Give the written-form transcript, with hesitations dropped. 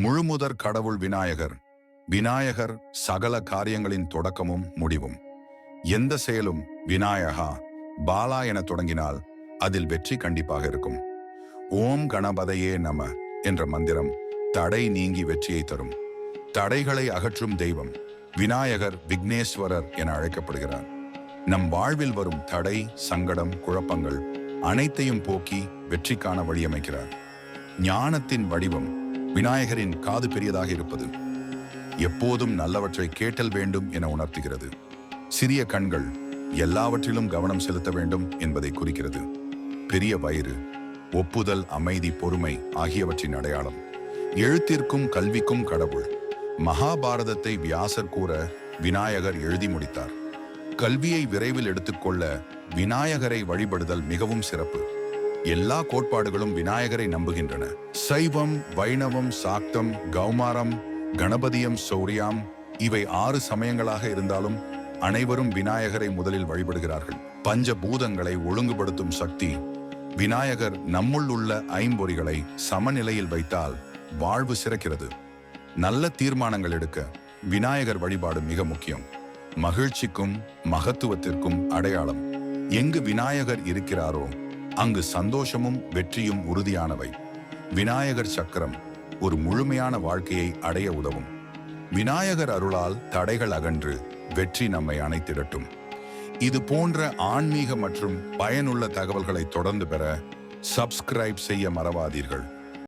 முழுமுதற் கடவுள் விநாயகர். விநாயகர் சகல காரியங்களின் தொடக்கமும் முடிவும். எந்த செயலும் விநாயகா பாலா என தொடங்கினால் அதில் வெற்றி கண்டிப்பாக இருக்கும். ஓம் கணபதையே நம என்ற மந்திரம் தடை நீங்கி வெற்றியை தரும். தடைகளை அகற்றும் தெய்வம் விநாயகர் விக்னேஸ்வரர் என அழைக்கப்படுகிறார். நம் வாழ்வில் வரும் தடை, சங்கடம், குழப்பங்கள் அனைத்தையும் போக்கி வெற்றிக்கான வழியமைக்கிறார். ஞானத்தின் வடிவம் விநாயகரின் காது பெரியதாக இருப்பது எப்போதும் நல்லவற்றை கேட்டல் வேண்டும் என உணர்த்துகிறது. சிறிய கண்கள் எல்லாவற்றிலும் கவனம் செலுத்த வேண்டும் என்பதை குறிக்கிறது. பெரிய வயிறு ஒப்புதல், அமைதி, பொறுமை ஆகியவற்றின் அடையாளம். எழுத்திற்கும் கல்விக்கும் கடவுள். மகாபாரதத்தை வியாசர் கூற விநாயகர் எழுதி முடித்தார். கல்வியை விரைவில் எடுத்துக்கொள்ள விநாயகரை வழிபடுதல் மிகவும் சிறப்பு. எல்லா கோட்பாடுகளும் விநாயகரை நம்புகின்றன. சைவம், வைணவம், சாக்தம், கௌமாரம், கணபதியம், சௌரியாம் இவை 6 சமயங்களாக இருந்தாலும் அனைவரும் விநாயகரை முதலில் வழிபடுகிறார்கள். பஞ்சபூதங்களை ஒழுங்குபடுத்தும் சக்தி விநாயகர். நம்முள் உள்ள ஐம்பொறிகளை சமநிலையில் வைத்தால் வாழ்வு சிறக்கிறது. நல்ல தீர்மானங்கள் எடுக்க விநாயகர் வழிபாடு மிக முக்கியம். மகிழ்ச்சிக்கும் மகத்துவத்திற்கும் அடையாளம். எங்கு விநாயகர் இருக்கிறாரோ அங்கு சந்தோஷமும் வெற்றியும் உறுதியானவை. விநாயகர் சக்கரம் ஒரு முழுமையான வாழ்க்கையை அடைய உதவும். விநாயகர் அருளால் தடைகள் அகன்று வெற்றி நம்மை அணைத்திடட்டும். இது போன்ற ஆன்மீக மற்றும் பயனுள்ள தகவல்களை தொடர்ந்து பெற சப்ஸ்கிரைப் செய்ய மறவாதீர்கள்.